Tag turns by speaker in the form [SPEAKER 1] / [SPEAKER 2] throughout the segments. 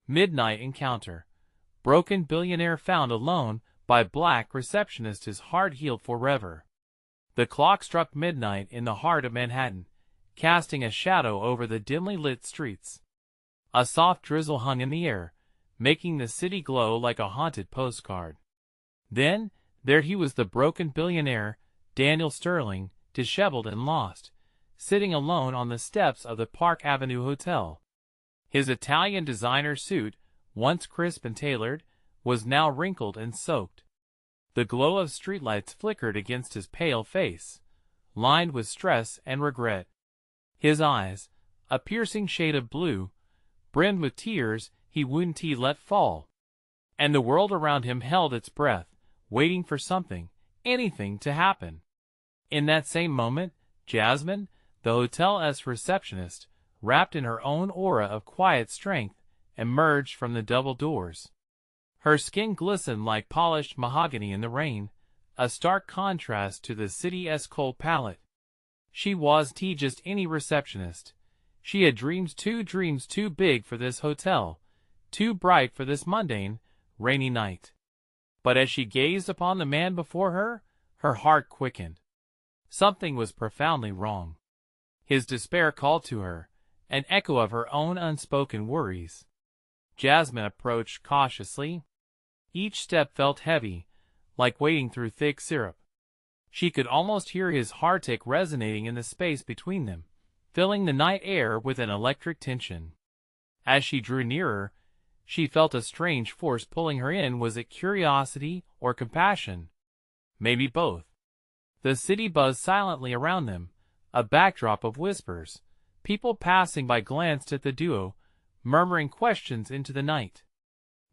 [SPEAKER 1] Midnight encounter. Broken billionaire found alone by black receptionist, his heart healed forever. The clock struck midnight in the heart of Manhattan, casting a shadow over the dimly lit streets. A soft drizzle hung in the air, making the city glow like a haunted postcard. Then, there he was, the broken billionaire, Daniel Sterling, disheveled and lost, sitting alone on the steps of the Park Avenue Hotel. His Italian designer suit, once crisp and tailored, was now wrinkled and soaked. The glow of streetlights flickered against his pale face, lined with stress and regret. His eyes, a piercing shade of blue, brimmed with tears he wouldn't let fall. And the world around him held its breath, waiting for something, anything to happen. In that same moment, Jasmine, the hotel's receptionist, wrapped in her own aura of quiet strength, emerged from the double doors. Her skin glistened like polished mahogany in the rain, a stark contrast to the city's cold palette. She wasn't just any receptionist. She had dreams too big for this hotel, too bright for this mundane, rainy night. But as she gazed upon the man before her, her heart quickened. Something was profoundly wrong. His despair called to her, an echo of her own unspoken worries. Jasmine approached cautiously. Each step felt heavy, like wading through thick syrup. She could almost hear his heartache resonating in the space between them, filling the night air with an electric tension. As she drew nearer, she felt a strange force pulling her in. Was it curiosity or compassion? Maybe both. The city buzzed silently around them, a backdrop of whispers. People passing by glanced at the duo, murmuring questions into the night.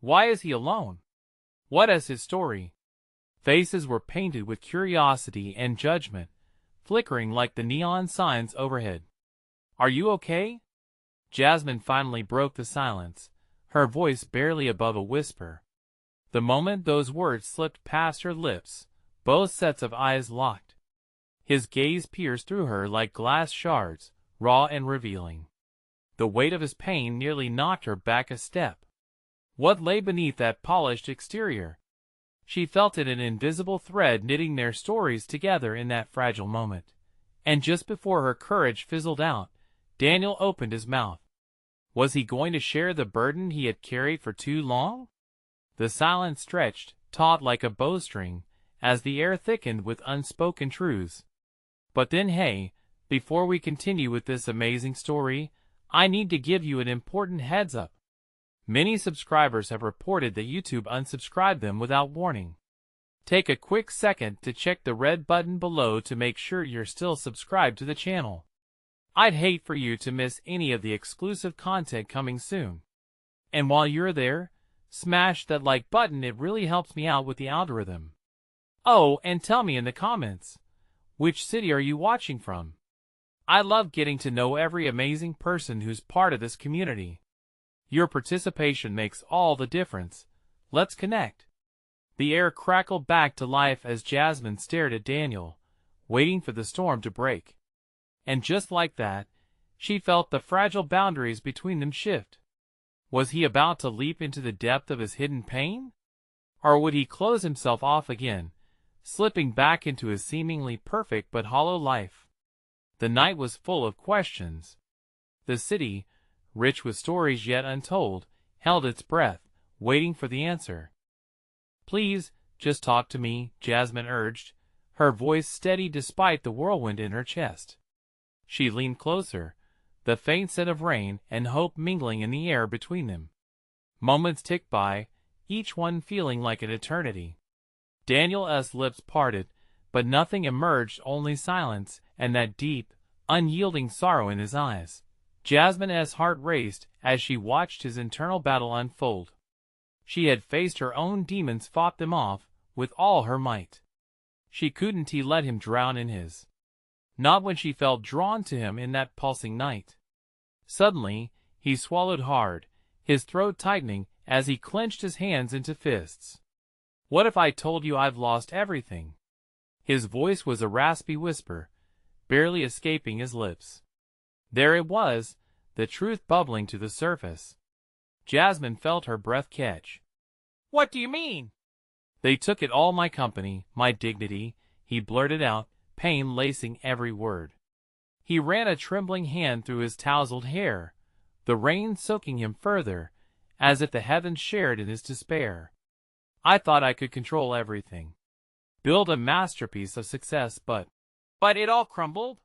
[SPEAKER 1] Why is he alone? What is his story? Faces were painted with curiosity and judgment, flickering like the neon signs overhead. Are you okay? Jasmine finally broke the silence, her voice barely above a whisper. The moment those words slipped past her lips, both sets of eyes locked. His gaze pierced through her like glass shards, raw and revealing. The weight of his pain nearly knocked her back a step. What lay beneath that polished exterior? She felt it, an invisible thread knitting their stories together in that fragile moment. And just before her courage fizzled out, Daniel opened his mouth. Was he going to share the burden he had carried for too long? The silence stretched, taut like a bowstring, as the air thickened with unspoken truths. But then, hey, before we continue with this amazing story, I need to give you an important heads up. Many subscribers have reported that YouTube unsubscribed them without warning. Take a quick second to check the red button below to make sure you're still subscribed to the channel. I'd hate for you to miss any of the exclusive content coming soon. And while you're there, smash that like button, it really helps me out with the algorithm. Oh, and tell me in the comments, which city are you watching from? I love getting to know every amazing person who's part of this community. Your participation makes all the difference. Let's connect. The air crackled back to life as Jasmine stared at Daniel, waiting for the storm to break. And just like that, she felt the fragile boundaries between them shift. Was he about to leap into the depth of his hidden pain? Or would he close himself off again, slipping back into his seemingly perfect but hollow life? The night was full of questions. The city, rich with stories yet untold, held its breath, waiting for the answer. Please, just talk to me, Jasmine urged, her voice steady despite the whirlwind in her chest. She leaned closer, the faint scent of rain and hope mingling in the air between them. Moments ticked by, each one feeling like an eternity. Daniel's lips parted, but nothing emerged, only silence and that deep, unyielding sorrow in his eyes. Jasmine's heart raced as she watched his internal battle unfold. She had faced her own demons, fought them off with all her might. She couldn't let him drown in his. Not when she felt drawn to him in that pulsing night. Suddenly, he swallowed hard, his throat tightening as he clenched his hands into fists. What if I told you I've lost everything? His voice was a raspy whisper, barely escaping his lips. There it was, the truth bubbling to the surface. Jasmine felt her breath catch. What do you mean? They took it all, my company, my dignity, he blurted out, pain lacing every word. He ran a trembling hand through his tousled hair, the rain soaking him further, as if the heavens shared in his despair. I thought I could control everything. Build a masterpiece of success, but it all crumbled?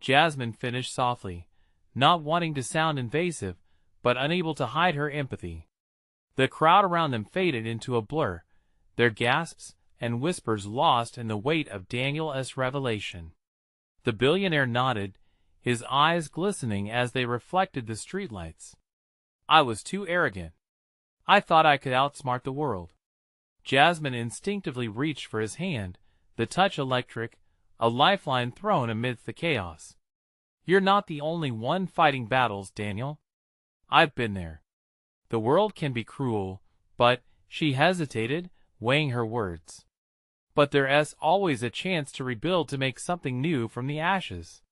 [SPEAKER 1] Jasmine finished softly, not wanting to sound invasive, but unable to hide her empathy. The crowd around them faded into a blur, their gasps and whispers lost in the weight of Daniel's revelation. The billionaire nodded, his eyes glistening as they reflected the streetlights. I was too arrogant. I thought I could outsmart the world. Jasmine instinctively reached for his hand, the touch electric, a lifeline thrown amidst the chaos. You're not the only one fighting battles, Daniel. I've been there. The world can be cruel, but, she hesitated, weighing her words. But there's always a chance to rebuild, to make something new from the ashes.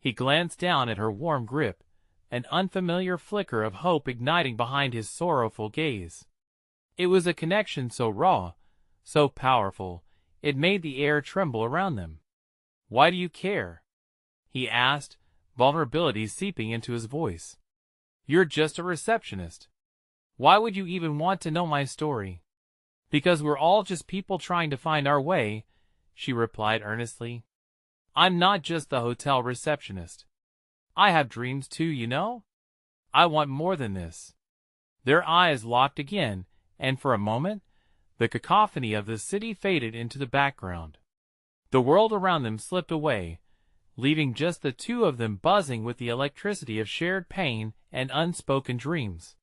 [SPEAKER 1] He glanced down at her warm grip, an unfamiliar flicker of hope igniting behind his sorrowful gaze. It was a connection so raw, so powerful, it made the air tremble around them. Why do you care? He asked, vulnerability seeping into his voice. You're just a receptionist. Why would you even want to know my story? Because we're all just people trying to find our way, she replied earnestly. I'm not just the hotel receptionist. I have dreams too, you know? I want more than this. Their eyes locked again, and for a moment, the cacophony of the city faded into the background. The world around them slipped away, leaving just the two of them buzzing with the electricity of shared pain and unspoken dreams.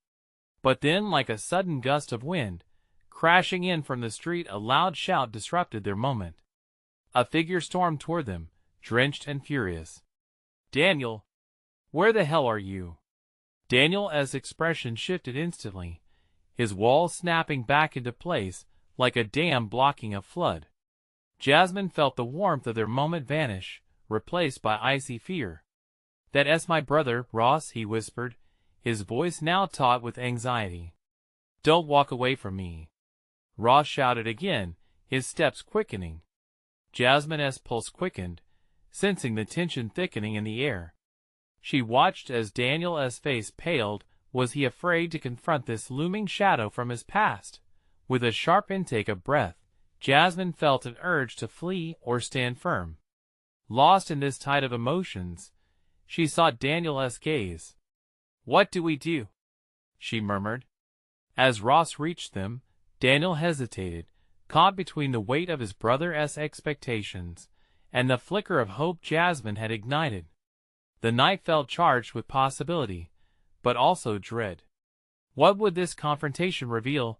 [SPEAKER 1] But then, like a sudden gust of wind, crashing in from the street, a loud shout disrupted their moment. A figure stormed toward them, drenched and furious. Daniel! Where the hell are you? Daniel's expression shifted instantly, his wall snapping back into place like a dam blocking a flood. Jasmine felt the warmth of their moment vanish, replaced by icy fear. That's my brother, Ross, he whispered, his voice now taut with anxiety. Don't walk away from me. Ross shouted again, his steps quickening. Jasmine's pulse quickened, sensing the tension thickening in the air. She watched as Daniel's face paled. Was he afraid to confront this looming shadow from his past? With a sharp intake of breath, Jasmine felt an urge to flee or stand firm. Lost in this tide of emotions, she sought Daniel's gaze. What do we do? She murmured. As Ross reached them, Daniel hesitated, caught between the weight of his brother's expectations and the flicker of hope Jasmine had ignited. The night felt charged with possibility, but also dread. What would this confrontation reveal?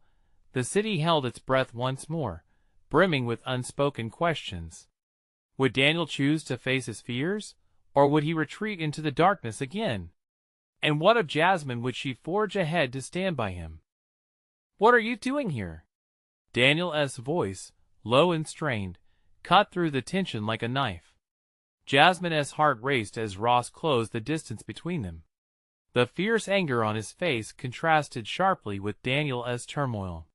[SPEAKER 1] The city held its breath once more, brimming with unspoken questions. Would Daniel choose to face his fears, or would he retreat into the darkness again? And what of Jasmine? Would she forge ahead to stand by him? What are you doing here? Daniel's voice, low and strained, cut through the tension like a knife. Jasmine's heart raced as Ross closed the distance between them. The fierce anger on his face contrasted sharply with Daniel's turmoil.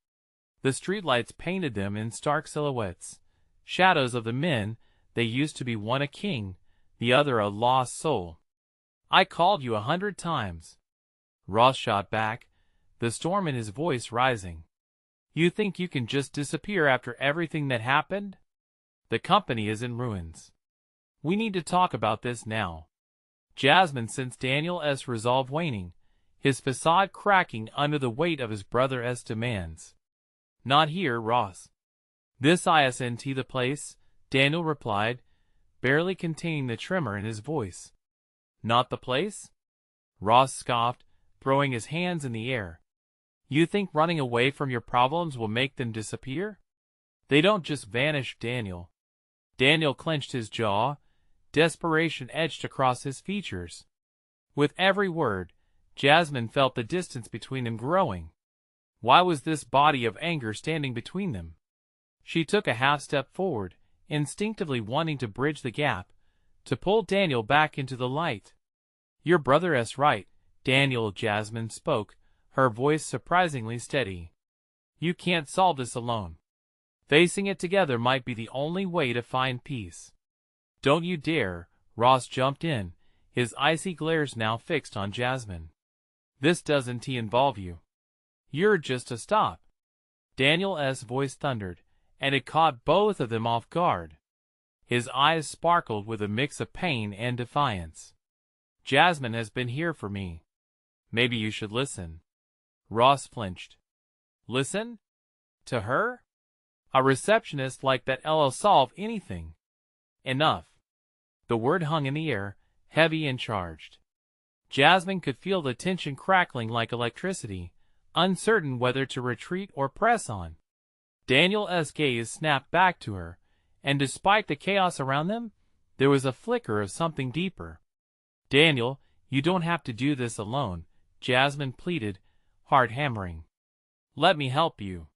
[SPEAKER 1] The streetlights painted them in stark silhouettes, shadows of the men they used to be, one a king, the other a lost soul. I called you 100 times. Ross shot back, the storm in his voice rising. You think you can just disappear after everything that happened? The company is in ruins. We need to talk about this now. Jasmine sensed Daniel's resolve waning, his facade cracking under the weight of his brother's demands. Not here, Ross. This isn't the place, Daniel replied, barely containing the tremor in his voice. Not the place? Ross scoffed, throwing his hands in the air. You think running away from your problems will make them disappear? They don't just vanish, Daniel. Daniel clenched his jaw, desperation etched across his features. With every word, Jasmine felt the distance between them growing. Why was this body of anger standing between them? She took a half step forward, instinctively wanting to bridge the gap, to pull Daniel back into the light. Your brother's right, Daniel. Jasmine spoke, her voice surprisingly steady. You can't solve this alone. Facing it together might be the only way to find peace. Don't you dare, Ross jumped in, his icy glares now fixed on Jasmine. This doesn't involve you. You're just a stop. Daniel's voice thundered, and it caught both of them off guard. His eyes sparkled with a mix of pain and defiance. Jasmine has been here for me. Maybe you should listen. Ross flinched. Listen? To her? A receptionist like that'll solve anything. Enough. The word hung in the air, heavy and charged. Jasmine could feel the tension crackling like electricity, uncertain whether to retreat or press on. Daniel's gaze snapped back to her, and despite the chaos around them, there was a flicker of something deeper. Daniel, you don't have to do this alone, Jasmine pleaded, heart hammering. Let me help you.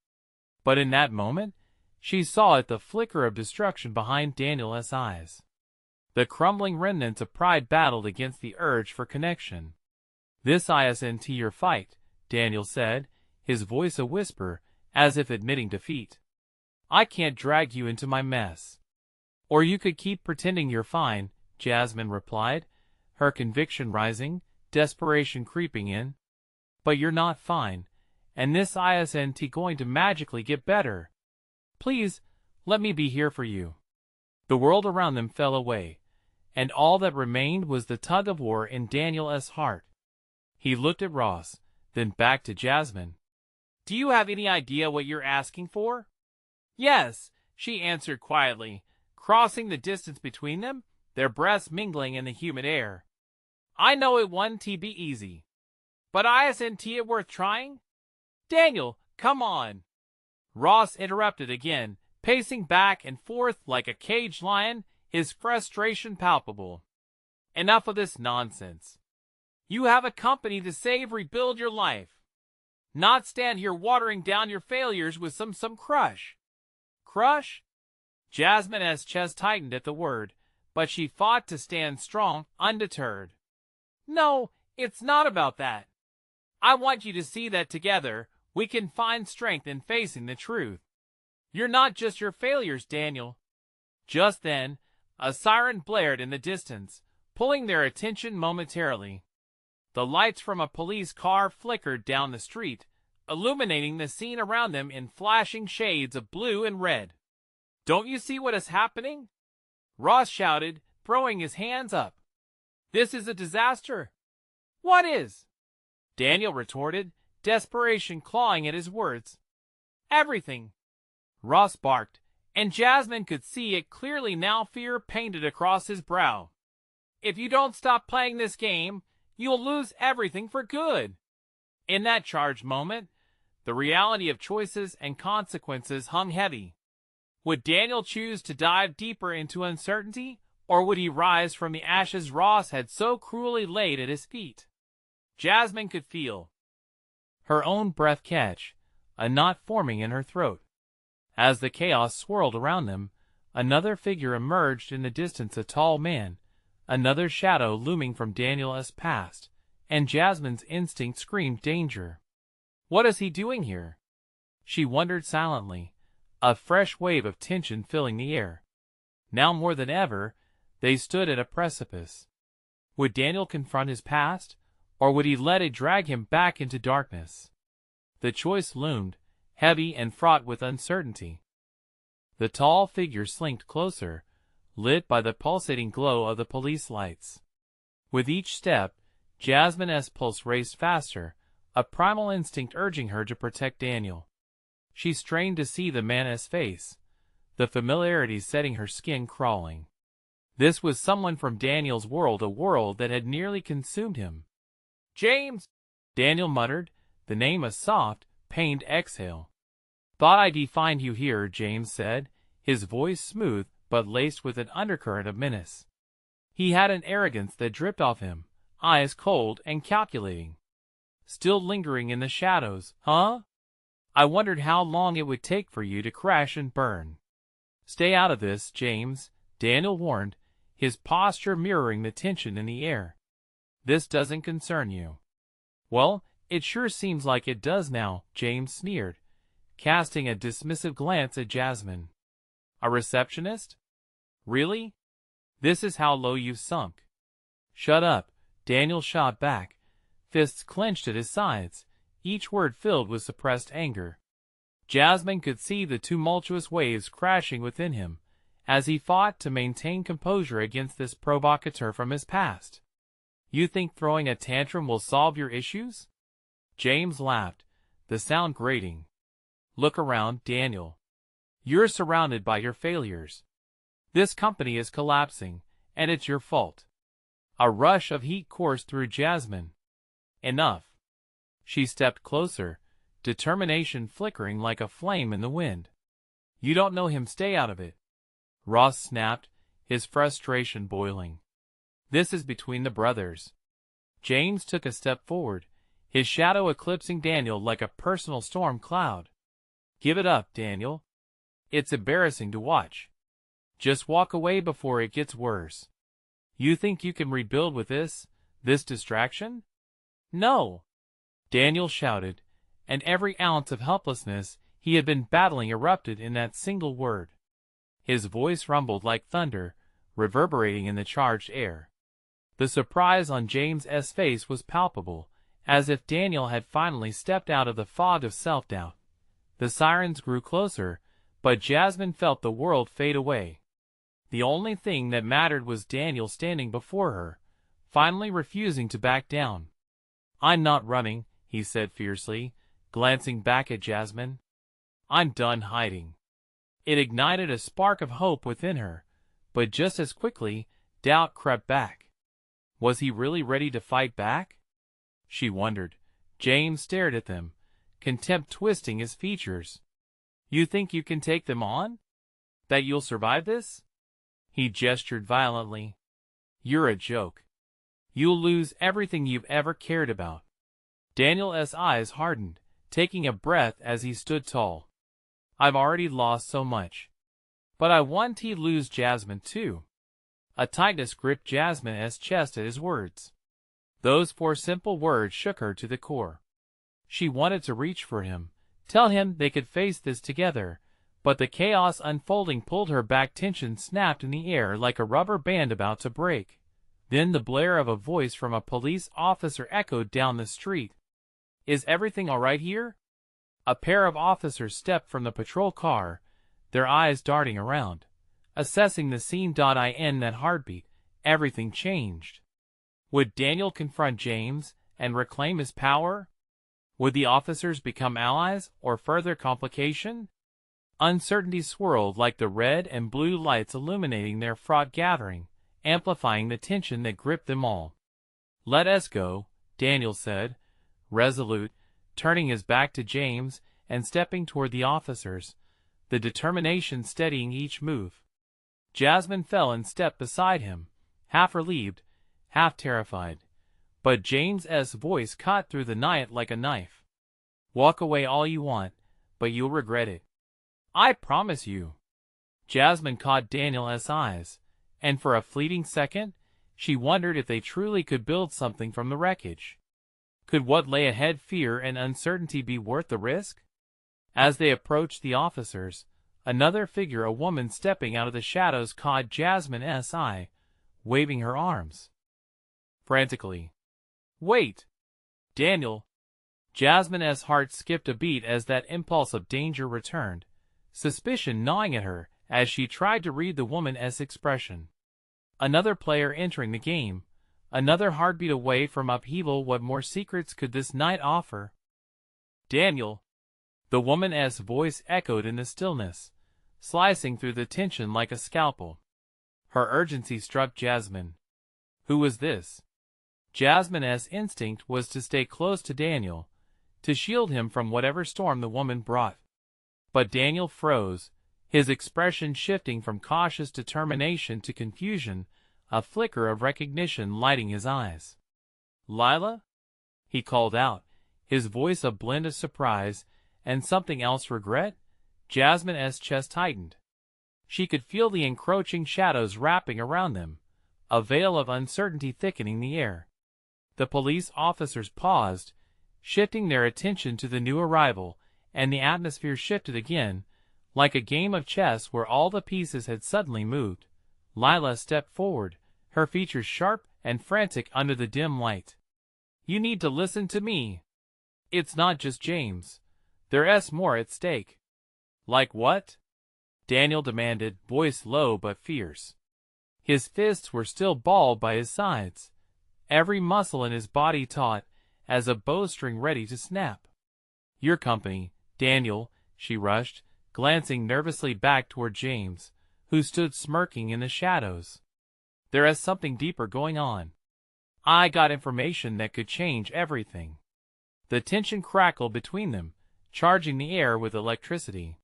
[SPEAKER 1] But in that moment, she saw the flicker of destruction behind Daniel's eyes. The crumbling remnants of pride battled against the urge for connection. This isn't your fight, Daniel said, his voice a whisper, as if admitting defeat. I can't drag you into my mess. Or you could keep pretending you're fine, Jasmine replied, her conviction rising, desperation creeping in. But you're not fine, and this isn't going to magically get better. Please, let me be here for you. The world around them fell away, and all that remained was the tug-of-war in Daniel's heart. He looked at Ross, then back to Jasmine. Do you have any idea what you're asking for? Yes, she answered quietly, crossing the distance between them, their breaths mingling in the humid air. I know it won't be easy. But isn't it worth trying? Daniel, come on. Ross interrupted again, pacing back and forth like a caged lion, his frustration palpable. Enough of this nonsense. You have a company to save, rebuild your life. Not stand here watering down your failures with some crush. Crush? Jasmine's chest tightened at the word, but she fought to stand strong, undeterred. No, it's not about that. I want you to see that together, we can find strength in facing the truth. You're not just your failures, Daniel. Just then, a siren blared in the distance, pulling their attention momentarily. The lights from a police car flickered down the street, illuminating the scene around them in flashing shades of blue and red. Don't you see what is happening? Ross shouted, throwing his hands up. This is a disaster. What is? Daniel retorted, desperation clawing at his words. Everything. Ross barked, and Jasmine could see it clearly now, fear painted across his brow. If you don't stop playing this game, you'll lose everything for good. In that charged moment, the reality of choices and consequences hung heavy. Would Daniel choose to dive deeper into uncertainty, or would he rise from the ashes Ross had so cruelly laid at his feet? Jasmine could feel her own breath catch, a knot forming in her throat. As the chaos swirled around them, another figure emerged in the distance, a tall man, another shadow looming from Daniel's past, and Jasmine's instinct screamed danger. What is he doing here? She wondered silently, a fresh wave of tension filling the air. Now more than ever, they stood at a precipice. Would Daniel confront his past, or would he let it drag him back into darkness? The choice loomed, heavy and fraught with uncertainty. The tall figure slinked closer, lit by the pulsating glow of the police lights. With each step, Jasmine's pulse raced faster, a primal instinct urging her to protect Daniel. She strained to see the man's face, the familiarity setting her skin crawling. This was someone from Daniel's world, a world that had nearly consumed him. James! Daniel muttered, the name a soft, pained exhale. Thought I'd find you here, James said, his voice smooth but laced with an undercurrent of menace. He had an arrogance that dripped off him, eyes cold and calculating. Still lingering in the shadows, huh? I wondered how long it would take for you to crash and burn. Stay out of this, James, Daniel warned, his posture mirroring the tension in the air. This doesn't concern you. Well, It sure seems like it does now, James sneered, casting a dismissive glance at Jasmine. A receptionist? Really? This is how low you've sunk. Shut up, Daniel shot back, fists clenched at his sides, each word filled with suppressed anger. Jasmine could see the tumultuous waves crashing within him, as he fought to maintain composure against this provocateur from his past. You think throwing a tantrum will solve your issues? James laughed, the sound grating. Look around, Daniel. You're surrounded by your failures. This company is collapsing, and it's your fault. A rush of heat coursed through Jasmine. Enough. She stepped closer, determination flickering like a flame in the wind. You don't know him, stay out of it. Ross snapped, his frustration boiling. This is between the brothers. James took a step forward, his shadow eclipsing Daniel like a personal storm cloud. Give it up, Daniel. It's embarrassing to watch. Just walk away before it gets worse. You think you can rebuild with this distraction? No! Daniel shouted, and every ounce of helplessness he had been battling erupted in that single word. His voice rumbled like thunder, reverberating in the charged air. The surprise on James's face was palpable, as if Daniel had finally stepped out of the fog of self-doubt. The sirens grew closer, but Jasmine felt the world fade away. The only thing that mattered was Daniel standing before her, finally refusing to back down. I'm not running, he said fiercely, glancing back at Jasmine. I'm done hiding. It ignited a spark of hope within her, but just as quickly, doubt crept back. Was he really ready to fight back? She wondered. James stared at them, contempt twisting his features. You think you can take them on? That you'll survive this? He gestured violently. You're a joke. You'll lose everything you've ever cared about. Daniel's eyes hardened, taking a breath as he stood tall. I've already lost so much. But I want to lose Jasmine too. A tightness gripped Jasmine's chest at his words. Those 4 simple words shook her to the core. She wanted to reach for him, tell him they could face this together, but the chaos unfolding pulled her back. Tension snapped in the air like a rubber band about to break. Then the blare of a voice from a police officer echoed down the street. Is everything all right here? A pair of officers stepped from the patrol car, their eyes darting around, assessing the scene. In that heartbeat, everything changed. Would Daniel confront James and reclaim his power? Would the officers become allies or further complication? Uncertainty swirled like the red and blue lights illuminating their fraught gathering, amplifying the tension that gripped them all. Let us go, Daniel said, resolute, turning his back to James and stepping toward the officers, the determination steadying each move. Jasmine fell and stepped beside him, half relieved, half terrified. But James's voice cut through the night like a knife. Walk away all you want, but you'll regret it. I promise you. Jasmine caught Daniel's eyes, and for a fleeting second, she wondered if they truly could build something from the wreckage. Could what lay ahead, fear and uncertainty, be worth the risk? As they approached the officers, another figure, a woman stepping out of the shadows, caught Jasmine's eye, waving her arms frantically. Wait! Daniel! Jasmine's heart skipped a beat as that impulse of danger returned, suspicion gnawing at her as she tried to read the woman's expression. Another player entering the game, another heartbeat away from upheaval. What more secrets could this night offer? Daniel! The woman's voice echoed in the stillness, slicing through the tension like a scalpel. Her urgency struck Jasmine. Who was this? Jasmine's instinct was to stay close to Daniel, to shield him from whatever storm the woman brought. But Daniel froze, his expression shifting from cautious determination to confusion, a flicker of recognition lighting his eyes. Lila? He called out, his voice a blend of surprise and something else, regret. Jasmine's chest tightened. She could feel the encroaching shadows wrapping around them, a veil of uncertainty thickening the air. The police officers paused, shifting their attention to the new arrival, and the atmosphere shifted again, like a game of chess where all the pieces had suddenly moved. Lila stepped forward, her features sharp and frantic under the dim light. "You need to listen to me. It's not just James. There's more at stake." "Like what?" Daniel demanded, voice low but fierce. His fists were still balled by his sides, every muscle in his body taut as a bowstring ready to snap. "Your company, Daniel," she rushed, glancing nervously back toward James, who stood smirking in the shadows. "There is something deeper going on. I got information that could change everything." The tension crackled between them, charging the air with electricity.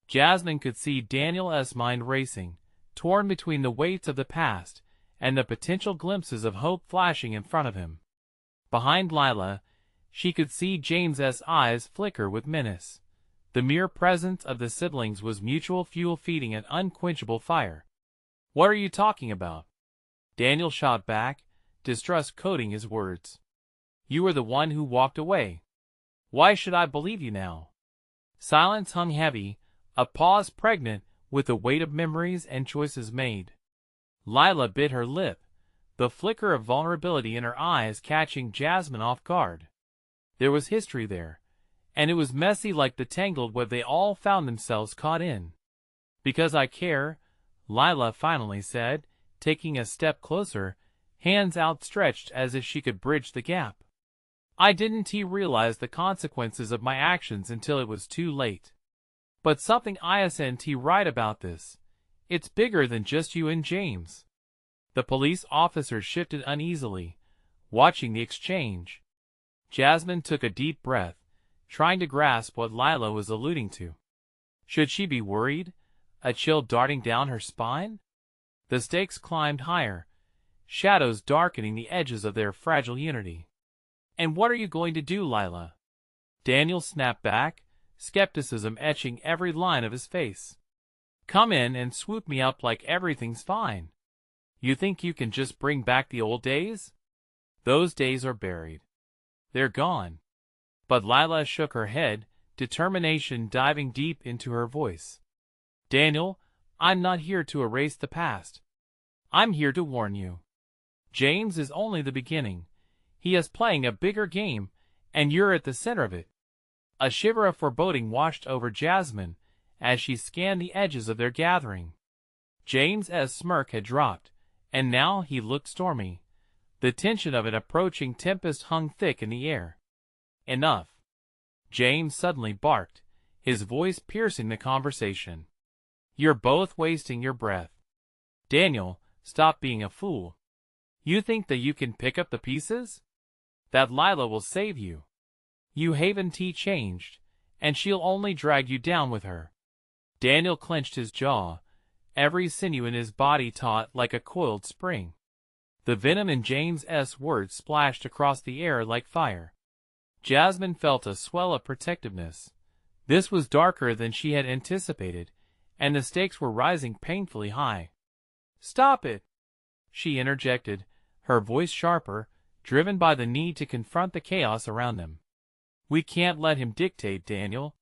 [SPEAKER 1] Jasmine could see Daniel's mind racing, torn between the weights of the past and the potential glimpses of hope flashing in front of him. Behind Lila, she could see James's eyes flicker with menace. The mere presence of the siblings was mutual fuel feeding an unquenchable fire. "What are you talking about?" Daniel shot back, distrust coating his words. "You were the one who walked away. Why should I believe you now?" Silence hung heavy, a pause pregnant with the weight of memories and choices made. Lila bit her lip, the flicker of vulnerability in her eyes catching Jasmine off guard. There was history there, and it was messy like the tangled web they all found themselves caught in. "Because I care," Lila finally said, taking a step closer, hands outstretched as if she could bridge the gap. "I didn't realize the consequences of my actions until it was too late. But something isn't right about this. It's bigger than just you and James." The police officer shifted uneasily, watching the exchange. Jasmine took a deep breath, trying to grasp what Lila was alluding to. Should she be worried? A chill darting down her spine? The stakes climbed higher, shadows darkening the edges of their fragile unity. "And what are you going to do, Lila?" Daniel snapped back, skepticism etching every line of his face. "Come in and swoop me up like everything's fine. You think you can just bring back the old days? Those days are buried. They're gone." But Lila shook her head, determination diving deep into her voice. "Daniel, I'm not here to erase the past. I'm here to warn you. James is only the beginning. He is playing a bigger game, and you're at the center of it." A shiver of foreboding washed over Jasmine as she scanned the edges of their gathering. James's smirk had dropped, and now he looked stormy. The tension of an approaching tempest hung thick in the air. "Enough!" James suddenly barked, his voice piercing the conversation. "You're both wasting your breath. Daniel, stop being a fool. You think that you can pick up the pieces? That Lila will save you? You haven't changed, and she'll only drag you down with her." Daniel clenched his jaw, every sinew in his body taut like a coiled spring. The venom in James's words splashed across the air like fire. Jasmine felt a swell of protectiveness. This was darker than she had anticipated, and the stakes were rising painfully high. "Stop it!" she interjected, her voice sharper, driven by the need to confront the chaos around them. "We can't let him dictate, Daniel.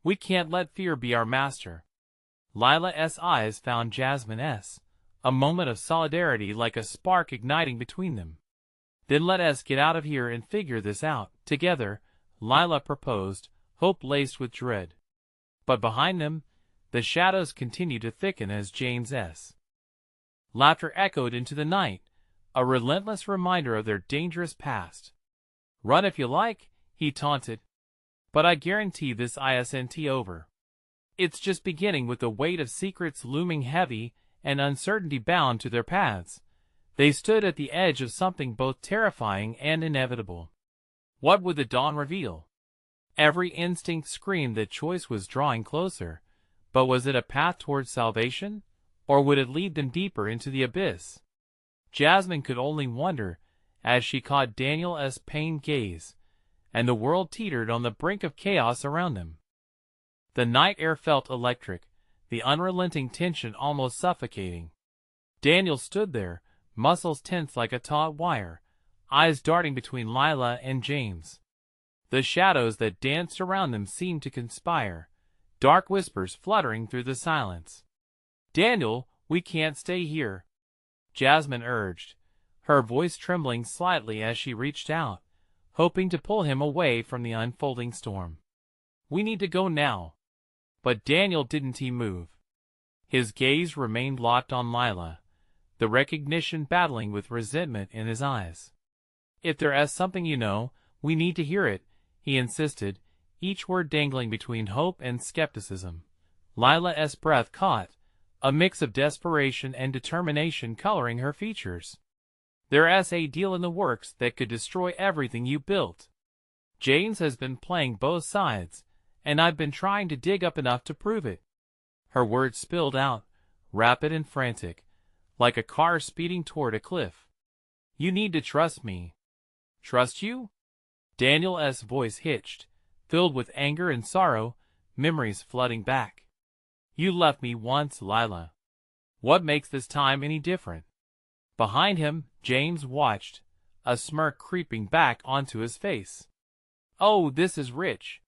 [SPEAKER 1] We can't let fear be our master." Lila's eyes found Jasmine's, a moment of solidarity like a spark igniting between them. "Then let us get out of here and figure this out together," Lila proposed, hope laced with dread. But behind them, the shadows continued to thicken as James's laughter echoed into the night, a relentless reminder of their dangerous past. "Run if you like," he taunted. "But I guarantee this isn't over. It's just beginning." With the weight of secrets looming heavy and uncertainty bound to their paths, they stood at the edge of something both terrifying and inevitable. What would the dawn reveal? Every instinct screamed that choice was drawing closer, but was it a path towards salvation, or would it lead them deeper into the abyss? Jasmine could only wonder as she caught Daniel's pained gaze, and the world teetered on the brink of chaos around them. The night air felt electric, the unrelenting tension almost suffocating. Daniel stood there, muscles tense like a taut wire, eyes darting between Lila and James. The shadows that danced around them seemed to conspire, dark whispers fluttering through the silence. "Daniel, we can't stay here," Jasmine urged, her voice trembling slightly as she reached out, hoping to pull him away from the unfolding storm. "We need to go now." But Daniel didn't move. His gaze remained locked on Lila, the recognition battling with resentment in his eyes. "If there's something you know, we need to hear it," he insisted, each word dangling between hope and skepticism. Lila's breath caught, a mix of desperation and determination coloring her features. "There's a deal in the works that could destroy everything you built. James has been playing both sides, and I've been trying to dig up enough to prove it." Her words spilled out, rapid and frantic, like a car speeding toward a cliff. "You need to trust me." "Trust you?" Daniel's voice hitched, filled with anger and sorrow, memories flooding back. "You left me once, Lila. What makes this time any different?" Behind him, James watched, a smirk creeping back onto his face. "Oh, this is rich.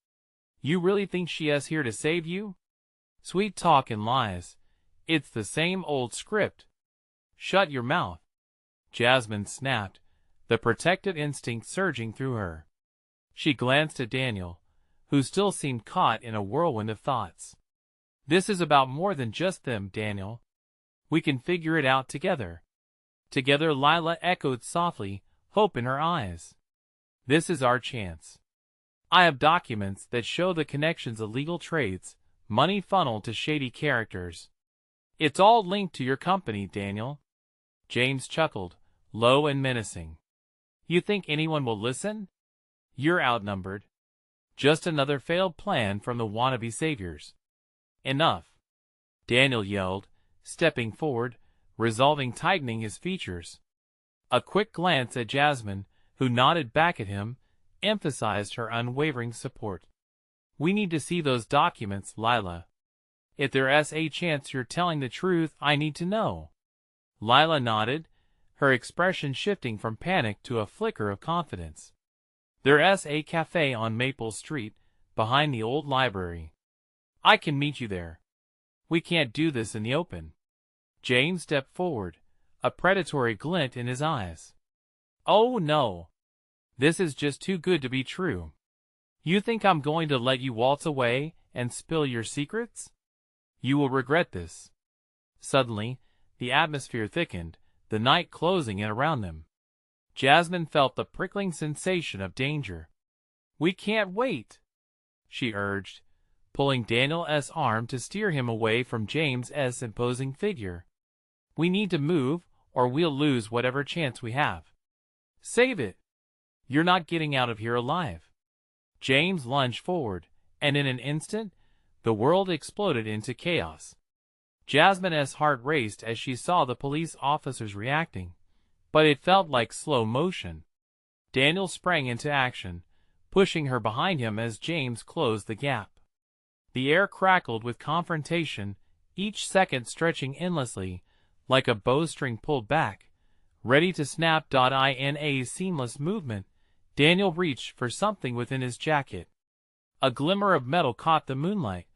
[SPEAKER 1] You really think she is here to save you? Sweet talk and lies. It's the same old script." "Shut your mouth," Jasmine snapped, the protective instinct surging through her. She glanced at Daniel, who still seemed caught in a whirlwind of thoughts. "This is about more than just them, Daniel. We can figure it out together." "Together," Lila echoed softly, hope in her eyes. "This is our chance. I have documents that show the connections of legal trades, money funneled to shady characters. It's all linked to your company, Daniel." James chuckled, low and menacing. "You think anyone will listen? You're outnumbered. Just another failed plan from the wannabe saviors." "Enough," Daniel yelled, stepping forward, resolving tightening his features. A quick glance at Jasmine, who nodded back at him, emphasized her unwavering support. "We need to see those documents, Lila. If there's a chance you're telling the truth, I need to know." Lila nodded, her expression shifting from panic to a flicker of confidence. "There's a cafe on Maple Street, behind the old library. I can meet you there. We can't do this in the open." James stepped forward, a predatory glint in his eyes. "Oh no. This is just too good to be true. You think I'm going to let you waltz away and spill your secrets? You will regret this." Suddenly, the atmosphere thickened, the night closing in around them. Jasmine felt the prickling sensation of danger. "We can't wait," she urged, pulling Daniel's arm to steer him away from James's imposing figure. "We need to move, or we'll lose whatever chance we have. Save it. You're not getting out of here alive." James lunged forward, and in an instant, the world exploded into chaos. Jasmine's heart raced as she saw the police officers reacting, but it felt like slow motion. Daniel sprang into action, pushing her behind him as James closed the gap. The air crackled with confrontation, each second stretching endlessly, like a bowstring pulled back, ready to snap. In a seamless movement, Daniel reached for something within his jacket. A glimmer of metal caught the moonlight,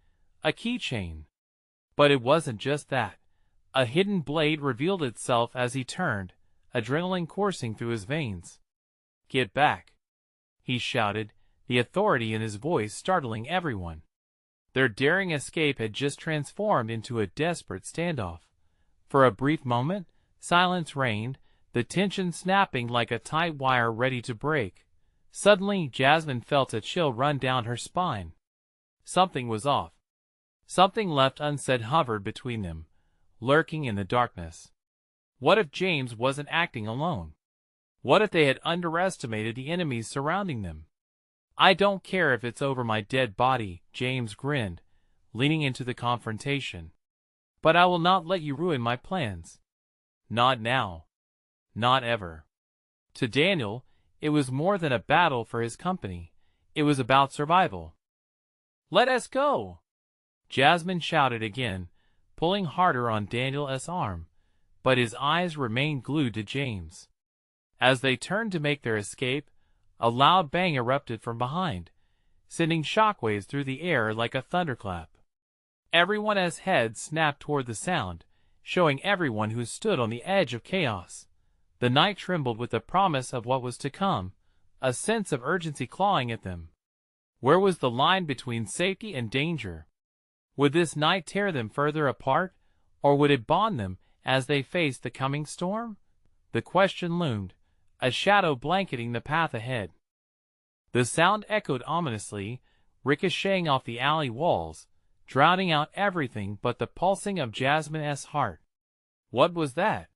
[SPEAKER 1] a keychain. But it wasn't just that. A hidden blade revealed itself as he turned, adrenaline coursing through his veins. "Get back," he shouted, the authority in his voice startling everyone. Their daring escape had just transformed into a desperate standoff. For a brief moment, silence reigned, the tension snapping like a tight wire ready to break. Suddenly, Jasmine felt a chill run down her spine. Something was off. Something left unsaid hovered between them, lurking in the darkness. What if James wasn't acting alone? What if they had underestimated the enemies surrounding them? "I don't care if it's over my dead body," James grinned, leaning into the confrontation. "But I will not let you ruin my plans. Not now. Not ever." To Daniel, it was more than a battle for his company. It was about survival. "Let us go!" Jasmine shouted again, pulling harder on Daniel's arm, but his eyes remained glued to James. As they turned to make their escape, A loud bang erupted from behind, sending shockwaves through the air like a thunderclap. Everyone's head snapped toward the sound, showing everyone who stood on the edge of chaos. The night trembled with the promise of what was to come, a sense of urgency clawing at them. Where was the line between safety and danger? Would this night tear them further apart, or would it bond them as they faced the coming storm? The question loomed, a shadow blanketing the path ahead. The sound echoed ominously, ricocheting off the alley walls, drowning out everything but the pulsing of Jasmine's heart. What was that?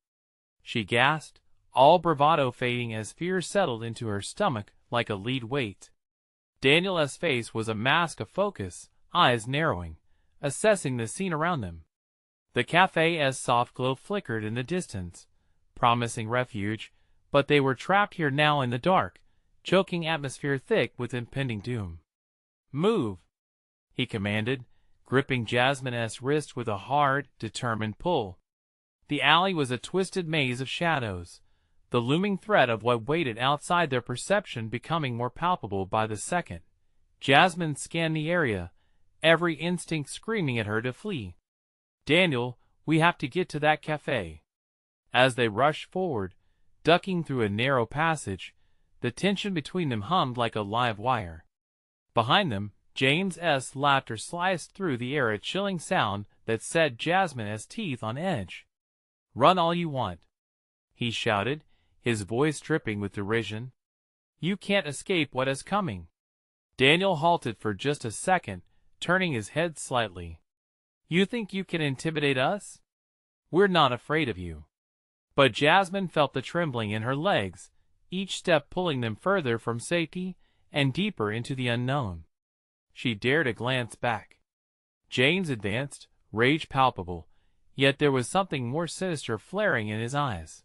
[SPEAKER 1] She gasped, all bravado fading as fear settled into her stomach like a lead weight. Daniel's face was a mask of focus, eyes narrowing, assessing the scene around them. The cafe's soft glow flickered in the distance, promising refuge, but they were trapped here now in the dark, choking atmosphere thick with impending doom. "Move," he commanded, gripping Jasmine's wrist with a hard, determined pull. The alley was a twisted maze of shadows, the looming threat of what waited outside their perception becoming more palpable by the second. Jasmine scanned the area, every instinct screaming at her to flee. "Daniel, we have to get to that cafe." As they rushed forward, ducking through a narrow passage, the tension between them hummed like a live wire. Behind them, James's laughter sliced through the air, a chilling sound that set Jasmine's teeth on edge. "Run all you want," he shouted, his voice dripping with derision. "You can't escape what is coming." Daniel halted for just a second, turning his head slightly. "You think you can intimidate us? We're not afraid of you." But Jasmine felt the trembling in her legs, each step pulling them further from safety and deeper into the unknown. She dared a glance back. James advanced, rage palpable, yet there was something more sinister flaring in his eyes.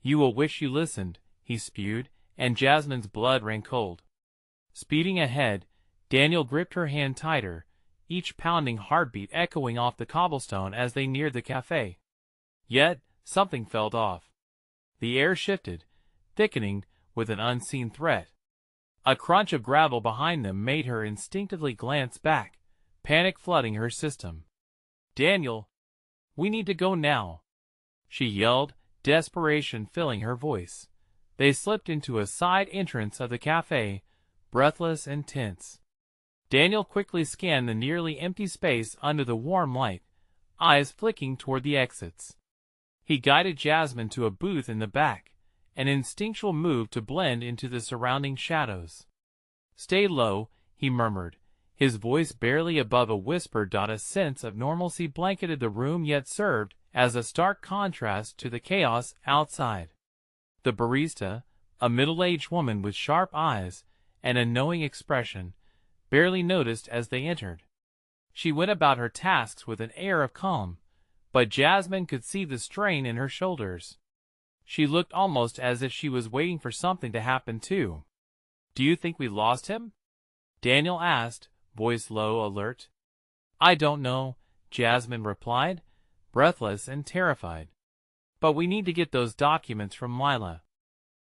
[SPEAKER 1] "You will wish you listened," he spewed, and Jasmine's blood ran cold. Speeding ahead, Daniel gripped her hand tighter, each pounding heartbeat echoing off the cobblestone as they neared the cafe. Yet, something felt off. The air shifted, thickening with an unseen threat. A crunch of gravel behind them made her instinctively glance back, panic flooding her system. "Daniel, we need to go now," she yelled, desperation filling her voice. They slipped into a side entrance of the cafe, breathless and tense. Daniel quickly scanned the nearly empty space under the warm light, eyes flicking toward the exits. He guided Jasmine to a booth in the back, an instinctual move to blend into the surrounding shadows. "Stay low," he murmured, his voice barely above a whisper. A sense of normalcy blanketed the room yet served as a stark contrast to the chaos outside. The barista, a middle-aged woman with sharp eyes and a knowing expression, barely noticed as they entered. She went about her tasks with an air of calm, but Jasmine could see the strain in her shoulders. She looked almost as if she was waiting for something to happen too. "Do you think we lost him?" Daniel asked, voice low, alert. "I don't know," Jasmine replied, breathless and terrified. "But we need to get those documents from Lila."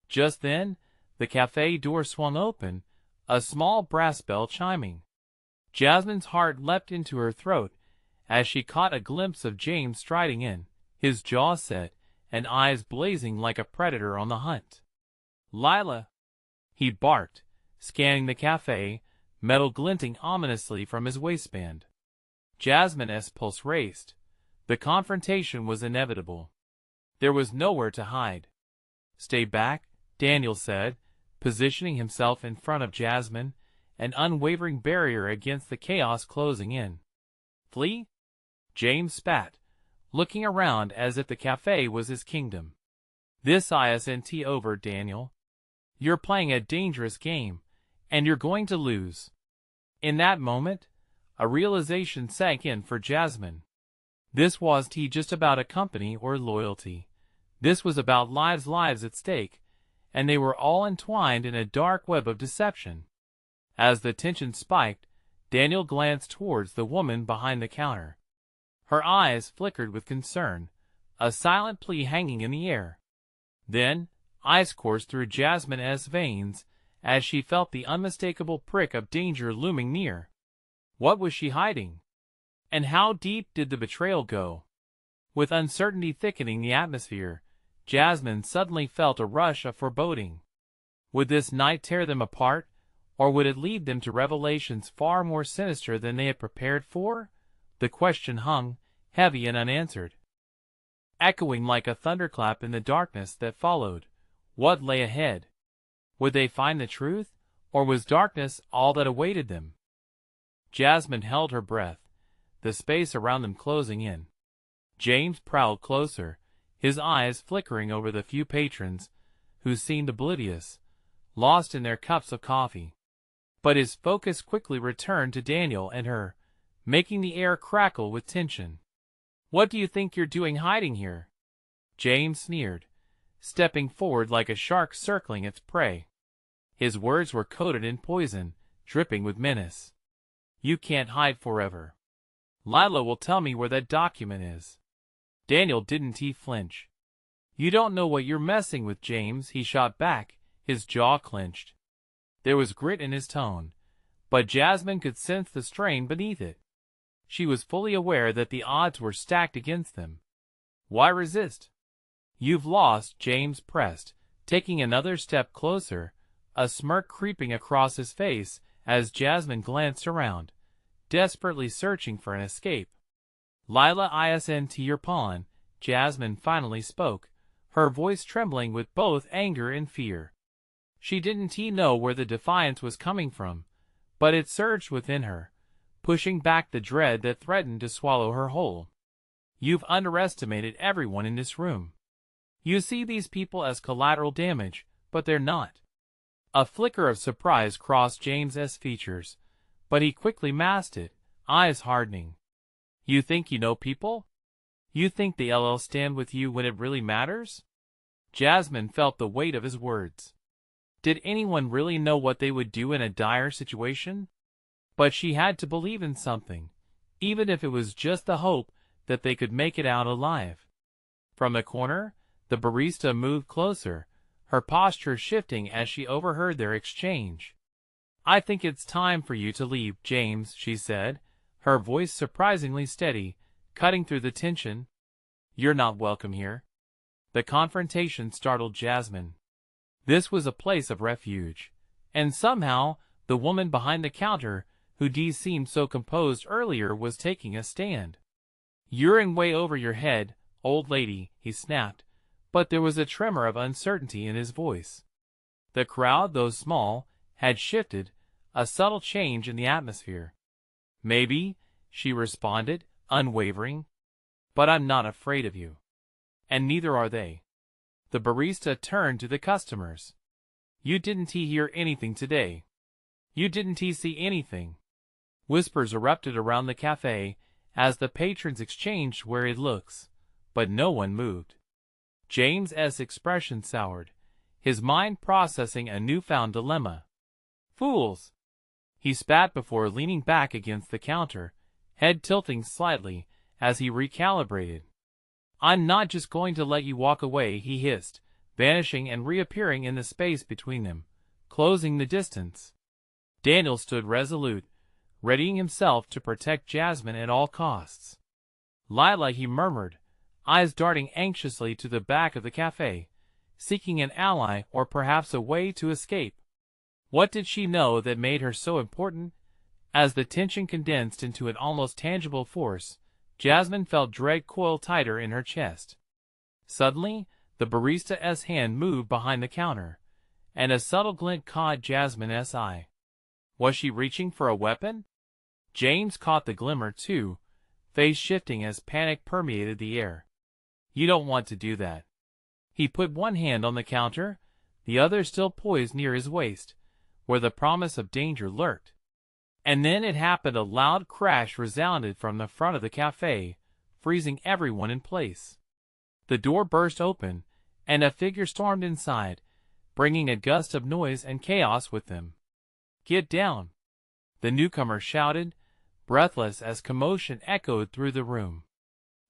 [SPEAKER 1] Just then, the cafe door swung open, a small brass bell chiming. Jasmine's heart leapt into her throat as she caught a glimpse of James striding in, his jaw set and eyes blazing like a predator on the hunt. "Lila!" he barked, scanning the cafe, metal glinting ominously from his waistband. Jasmine's pulse raced. The confrontation was inevitable. There was nowhere to hide. "Stay back," Daniel said, positioning himself in front of Jasmine, an unwavering barrier against the chaos closing in. "Flee?" James spat, looking around as if the cafe was his kingdom. "This isn't over, Daniel. You're playing a dangerous game, and you're going to lose." In that moment, a realization sank in for Jasmine. This wasn't just about a company or loyalty. This was about lives at stake, and they were all entwined in a dark web of deception. As the tension spiked, Daniel glanced towards the woman behind the counter. Her eyes flickered with concern, a silent plea hanging in the air. Then, ice coursed through Jasmine's veins as she felt the unmistakable prick of danger looming near. What was she hiding? And how deep did the betrayal go? With uncertainty thickening the atmosphere, Jasmine suddenly felt a rush of foreboding. Would this night tear them apart, or would it lead them to revelations far more sinister than they had prepared for? The question hung, heavy and unanswered, echoing like a thunderclap in the darkness that followed. What lay ahead? Would they find the truth, or was darkness all that awaited them? Jasmine held her breath, the space around them closing in. James prowled closer, his eyes flickering over the few patrons, who seemed oblivious, lost in their cups of coffee. But his focus quickly returned to Daniel and her, making the air crackle with tension. "What do you think you're doing hiding here?" James sneered, stepping forward like a shark circling its prey. His words were coated in poison, dripping with menace. "You can't hide forever. Lila will tell me where that document is." Daniel didn't flinch. "You don't know what you're messing with, James," he shot back, his jaw clenched. There was grit in his tone, but Jasmine could sense the strain beneath it. She was fully aware that the odds were stacked against them. Why resist? "You've lost," James pressed, taking another step closer, a smirk creeping across his face as Jasmine glanced around, desperately searching for an escape. "Lila isn't your pawn," Jasmine finally spoke, her voice trembling with both anger and fear. She didn't know where the defiance was coming from, but it surged within her, pushing back the dread that threatened to swallow her whole. "You've underestimated everyone in this room. You see these people as collateral damage, but they're not." A flicker of surprise crossed James's features, but he quickly masked it, eyes hardening. "You think you know people? You think they'll stand with you when it really matters?" Jasmine felt the weight of his words. Did anyone really know what they would do in a dire situation? But she had to believe in something, even if it was just the hope that they could make it out alive. From the corner, the barista moved closer, her posture shifting as she overheard their exchange. "I think it's time for you to leave, James," she said, her voice surprisingly steady, cutting through the tension. "You're not welcome here." The confrontation startled Jasmine. This was a place of refuge, and somehow the woman behind the counter, who seemed so composed earlier, was taking a stand. "You're in way over your head, old lady," he snapped, but there was a tremor of uncertainty in his voice. The crowd, though small, had shifted, a subtle change in the atmosphere. "Maybe," she responded, unwavering. "But I'm not afraid of you. And neither are they." The barista turned to the customers. "You didn't hear anything today? You didn't see anything?" Whispers erupted around the cafe as the patrons exchanged worried looks, but no one moved. James's expression soured, his mind processing a newfound dilemma. "Fools!" he spat before leaning back against the counter, head tilting slightly as he recalibrated. "I'm not just going to let you walk away," he hissed, vanishing and reappearing in the space between them, closing the distance. Daniel stood resolute, readying himself to protect Jasmine at all costs. "Lila," he murmured, eyes darting anxiously to the back of the cafe, seeking an ally or perhaps a way to escape. What did she know that made her so important? As the tension condensed into an almost tangible force, Jasmine felt dread coil tighter in her chest. Suddenly, the barista's hand moved behind the counter, and a subtle glint caught Jasmine's eye. Was she reaching for a weapon? James caught the glimmer too, face shifting as panic permeated the air. "You don't want to do that." He put one hand on the counter, the other still poised near his waist, where the promise of danger lurked. And then it happened. A loud crash resounded from the front of the cafe, freezing everyone in place. The door burst open, and a figure stormed inside, bringing a gust of noise and chaos with them. "Get down!" the newcomer shouted, breathless as commotion echoed through the room.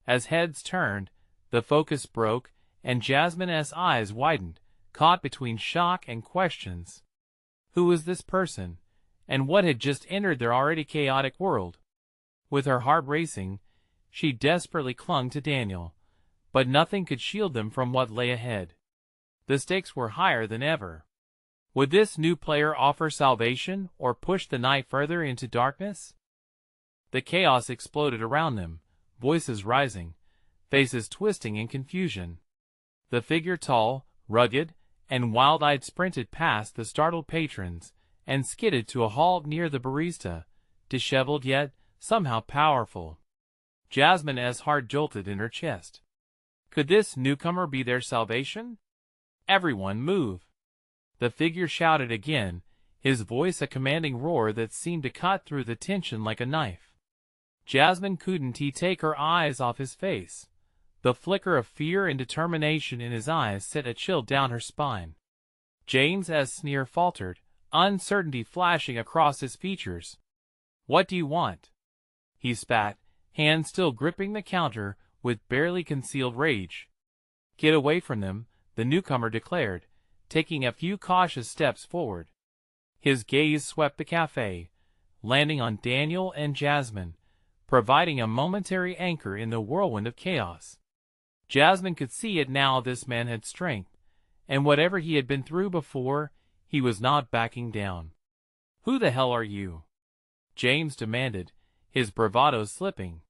[SPEAKER 1] As heads turned, the focus broke, and Jasmine's eyes widened, caught between shock and questions. Who was this person, and what had just entered their already chaotic world? With her heart racing, she desperately clung to Daniel, but nothing could shield them from what lay ahead. The stakes were higher than ever. Would this new player offer salvation or push the night further into darkness? The chaos exploded around them, voices rising, faces twisting in confusion. The figure, tall, rugged, and wild-eyed, sprinted past the startled patrons and skidded to a halt near the barista, disheveled yet somehow powerful. Jasmine's heart jolted in her chest. Could this newcomer be their salvation? Everyone move! The figure shouted again, his voice a commanding roar that seemed to cut through the tension like a knife. Jasmine couldn't take her eyes off his face. The flicker of fear and determination in his eyes sent a chill down her spine. James's sneer faltered, uncertainty flashing across his features. "What do you want?" he spat, hands still gripping the counter with barely concealed rage. "Get away from them," the newcomer declared, taking a few cautious steps forward. His gaze swept the cafe, landing on Daniel and Jasmine, providing a momentary anchor in the whirlwind of chaos. Jasmine could see it now, this man had strength, and whatever he had been through before, he was not backing down. "Who the hell are you?" James demanded, his bravado slipping.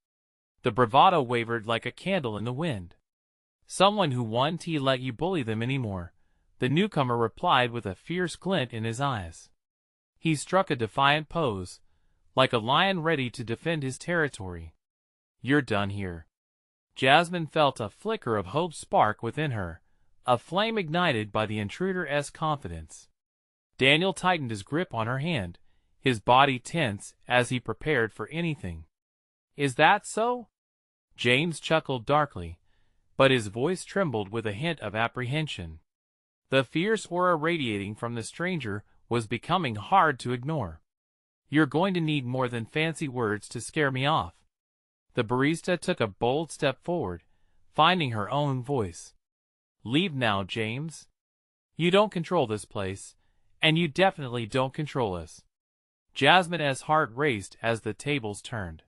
[SPEAKER 1] The bravado wavered like a candle in the wind. "Someone who won't let you bully them anymore," the newcomer replied with a fierce glint in his eyes. He struck a defiant pose, like a lion ready to defend his territory. "You're done here." Jasmine felt a flicker of hope spark within her, a flame ignited by the intruder's confidence. Daniel tightened his grip on her hand, his body tense as he prepared for anything. "Is that so?" James chuckled darkly, but his voice trembled with a hint of apprehension. The fierce aura radiating from the stranger was becoming hard to ignore. "You're going to need more than fancy words to scare me off." The barista took a bold step forward, finding her own voice. "Leave now, James. You don't control this place, and you definitely don't control us." Jasmine's heart raced as the tables turned.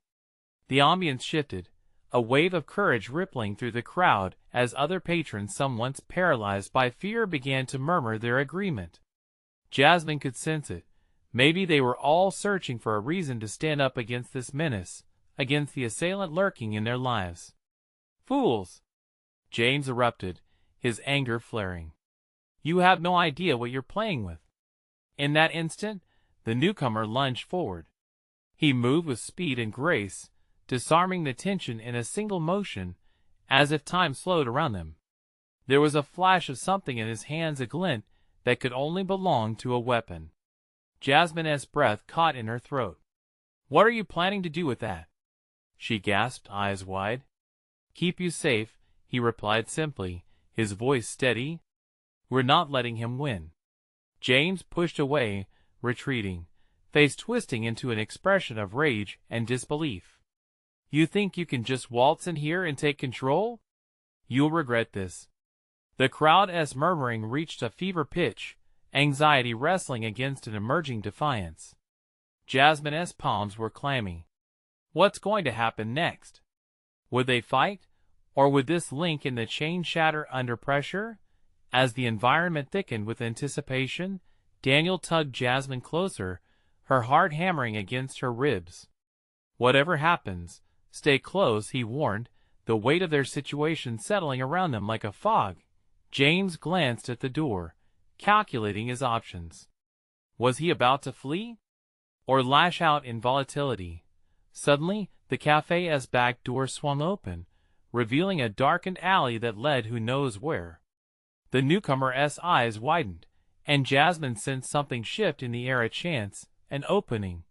[SPEAKER 1] The ambience shifted, a wave of courage rippling through the crowd as other patrons, some once paralyzed by fear, began to murmur their agreement. Jasmine could sense it. Maybe they were all searching for a reason to stand up against this menace, against the assailant lurking in their lives. "Fools!" James erupted, his anger flaring. "You have no idea what you're playing with." In that instant, the newcomer lunged forward. He moved with speed and grace, disarming the tension in a single motion, as if time slowed around them. There was a flash of something in his hands, a glint that could only belong to a weapon. Jasmine's breath caught in her throat. "What are you planning to do with that?" she gasped, eyes wide. "Keep you safe," he replied simply, his voice steady. "We're not letting him win." James pushed away, retreating, face twisting into an expression of rage and disbelief. "You think you can just waltz in here and take control? You'll regret this." The crowd's murmuring reached a fever pitch, anxiety wrestling against an emerging defiance. Jasmine's palms were clammy. What's going to happen next? Would they fight, or would this link in the chain shatter under pressure? As the environment thickened with anticipation, Daniel tugged Jasmine closer, her heart hammering against her ribs. "Whatever happens, stay close," he warned, the weight of their situation settling around them like a fog. James glanced at the door, calculating his options. Was he about to flee? Or lash out in volatility? Suddenly, the cafe's back door swung open, revealing a darkened alley that led who knows where. The newcomer's eyes widened, and Jasmine sensed something shift in the air, a chance, an opening.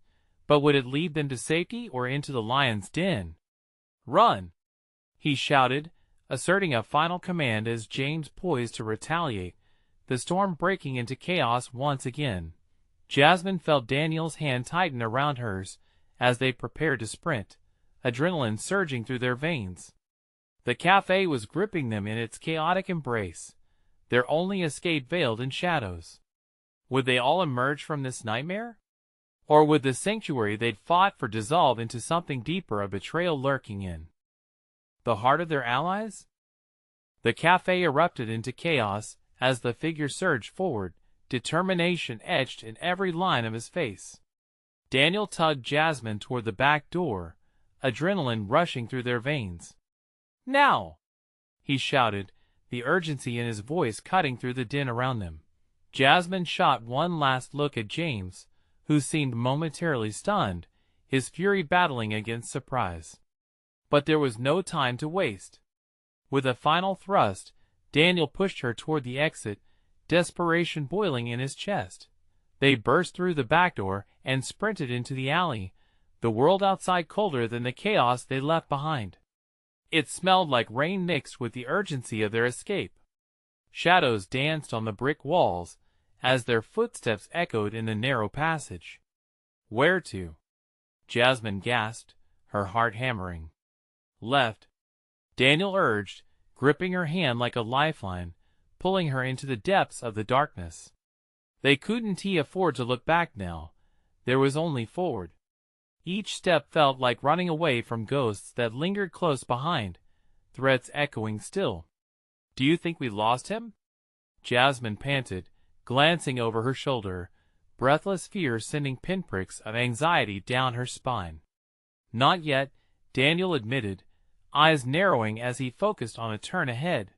[SPEAKER 1] But would it lead them to safety or into the lion's den? "Run!" he shouted, asserting a final command as James poised to retaliate, the storm breaking into chaos once again. Jasmine felt Daniel's hand tighten around hers as they prepared to sprint, adrenaline surging through their veins. The cafe was gripping them in its chaotic embrace, their only escape veiled in shadows. Would they all emerge from this nightmare? Or would the sanctuary they'd fought for dissolve into something deeper, a betrayal lurking in the heart of their allies? The cafe erupted into chaos as the figure surged forward, determination etched in every line of his face. Daniel tugged Jasmine toward the back door, adrenaline rushing through their veins. "Now!" he shouted, the urgency in his voice cutting through the din around them. Jasmine shot one last look at James, who seemed momentarily stunned, his fury battling against surprise. But there was no time to waste. With a final thrust, Daniel pushed her toward the exit, desperation boiling in his chest. They burst through the back door and sprinted into the alley, the world outside colder than the chaos they left behind. It smelled like rain mixed with the urgency of their escape. Shadows danced on the brick walls as their footsteps echoed in the narrow passage. "Where to?" Jasmine gasped, her heart hammering. "Left," Daniel urged, gripping her hand like a lifeline, pulling her into the depths of the darkness. They couldn't afford to look back now. There was only forward. Each step felt like running away from ghosts that lingered close behind, threats echoing still. "Do you think we lost him?" Jasmine panted, glancing over her shoulder, breathless fear sending pinpricks of anxiety down her spine. "Not yet," Daniel admitted, eyes narrowing as he focused on a turn ahead.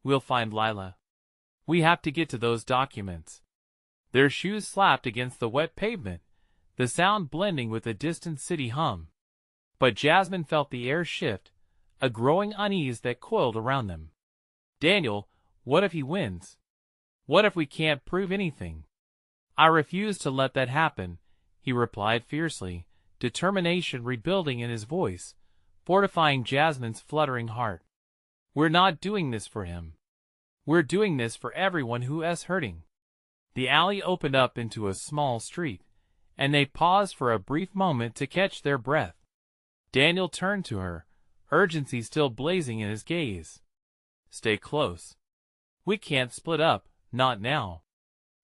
[SPEAKER 1] "We'll find Lila. We have to get to those documents." Their shoes slapped against the wet pavement, the sound blending with the distant city hum. But Jasmine felt the air shift, a growing unease that coiled around them. "Daniel, what if he wins? What if we can't prove anything?" "I refuse to let that happen," he replied fiercely, determination rebuilding in his voice, fortifying Jasmine's fluttering heart. "We're not doing this for him. We're doing this for everyone who is hurting." The alley opened up into a small street, and they paused for a brief moment to catch their breath. Daniel turned to her, urgency still blazing in his gaze. "Stay close. We can't split up, not now."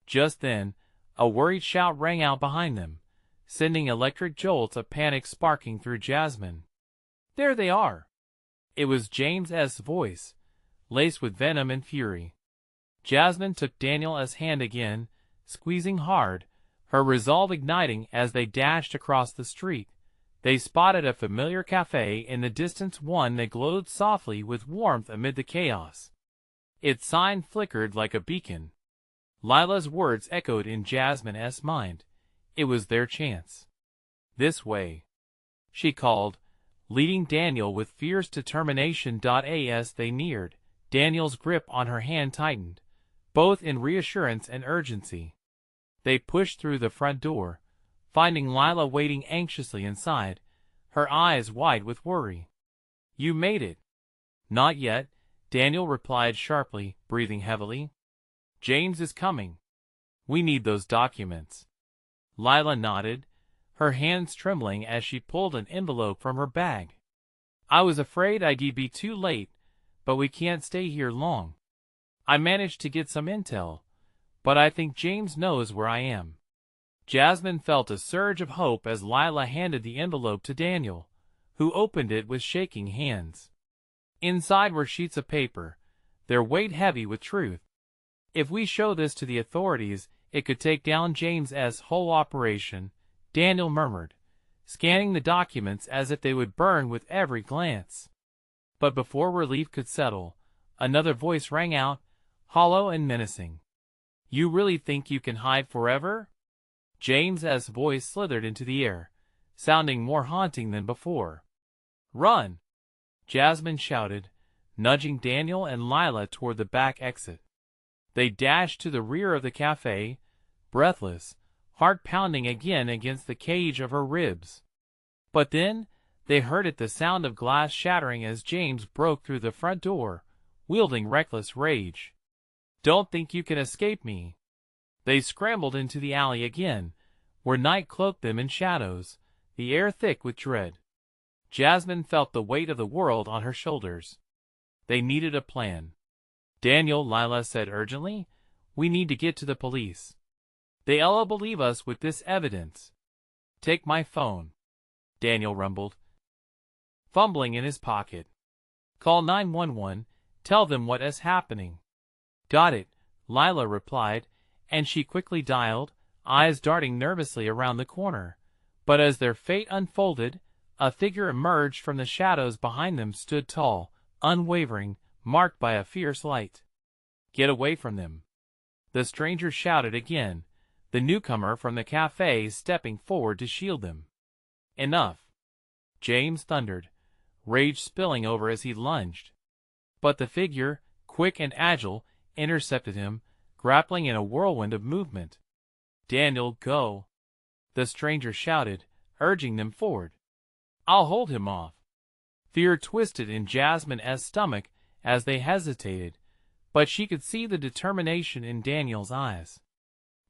[SPEAKER 1] Just then, a worried shout rang out behind them, sending electric jolts of panic sparking through Jasmine. "There they are!" It was James's voice, laced with venom and fury. Jasmine took Daniel's hand again, squeezing hard, her resolve igniting as they dashed across the street. They spotted a familiar cafe in the distance, one that glowed softly with warmth amid the chaos. Its sign flickered like a beacon. Lila's words echoed in Jasmine's mind. It was their chance. "This way," she called, leading Daniel with fierce determination. As they neared, Daniel's grip on her hand tightened, both in reassurance and urgency. They pushed through the front door, finding Lila waiting anxiously inside, her eyes wide with worry. "You made it." "Not yet," Daniel replied sharply, breathing heavily. "James is coming. We need those documents." Lila nodded, her hands trembling as she pulled an envelope from her bag. "I was afraid I'd be too late, but we can't stay here long. I managed to get some intel, but I think James knows where I am." Jasmine felt a surge of hope as Lila handed the envelope to Daniel, who opened it with shaking hands. Inside were sheets of paper, their weight heavy with truth. "If we show this to the authorities, it could take down James's whole operation," Daniel murmured, scanning the documents as if they would burn with every glance. But before relief could settle, another voice rang out, hollow and menacing. "You really think you can hide forever?" James's voice slithered into the air, sounding more haunting than before. "Run!" Jasmine shouted, nudging Daniel and Lila toward the back exit. They dashed to the rear of the cafe, breathless, heart pounding again against the cage of her ribs. But then, they heard it, the sound of glass shattering as James broke through the front door, wielding reckless rage. "Don't think you can escape me." They scrambled into the alley again, where night cloaked them in shadows, the air thick with dread. Jasmine felt the weight of the world on her shoulders. They needed a plan. "Daniel," Lila said urgently, "we need to get to the police." They'll believe us with this evidence. Take my phone, Daniel rumbled, fumbling in his pocket. Call 911, tell them what is happening. Got it, Lila replied, and she quickly dialed, eyes darting nervously around the corner. But as their fate unfolded, a figure emerged from the shadows behind them, stood tall, unwavering, marked by a fierce light. Get away from them, the stranger shouted again, the newcomer from the cafe stepping forward to shield them. Enough, James thundered, rage spilling over as he lunged. But the figure, quick and agile, intercepted him, grappling in a whirlwind of movement. Daniel, go, the stranger shouted, urging them forward. I'll hold him off. Fear twisted in Jasmine's stomach as they hesitated, but she could see the determination in Daniel's eyes.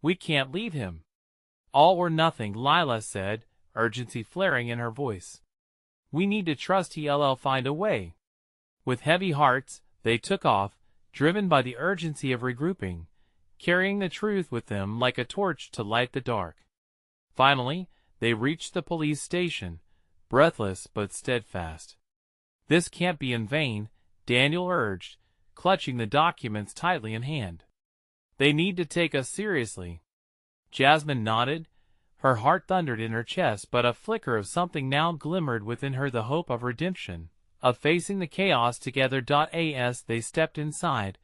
[SPEAKER 1] We can't leave him. All or nothing, Lila said, urgency flaring in her voice. We need to trust he'll find a way. With heavy hearts, they took off, driven by the urgency of regrouping, carrying the truth with them like a torch to light the dark. Finally, they reached the police station, breathless but steadfast. This can't be in vain, Daniel urged, clutching the documents tightly in hand. They need to take us seriously. Jasmine nodded. Her heart thundered in her chest, but a flicker of something now glimmered within her, the hope of redemption, of facing the chaos together. As they stepped inside,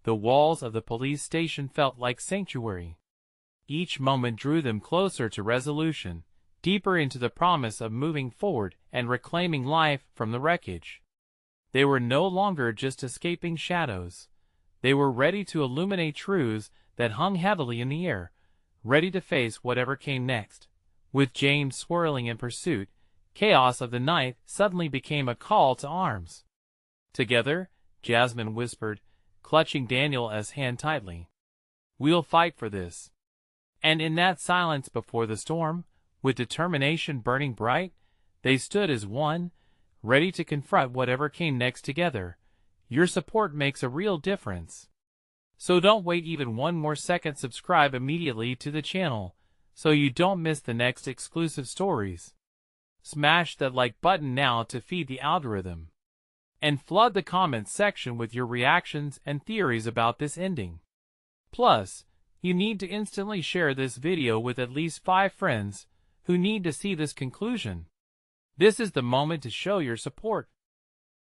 [SPEAKER 1] the walls of the police station felt like sanctuary. Each moment drew them closer to resolution, deeper into the promise of moving forward and reclaiming life from the wreckage. They were no longer just escaping shadows. They were ready to illuminate truths that hung heavily in the air, ready to face whatever came next. With James swirling in pursuit, chaos of the night suddenly became a call to arms. Together, Jasmine whispered, clutching Daniel's hand tightly. We'll fight for this. And in that silence before the storm, with determination burning bright, they stood as one, ready to confront whatever came next together. Your support makes a real difference. So don't wait even one more second. Subscribe immediately to the channel, so you don't miss the next exclusive stories. Smash that like button now to feed the algorithm. And flood the comments section with your reactions and theories about this ending. Plus, you need to instantly share this video with at least 5 friends who need to see this conclusion. This is the moment to show your support.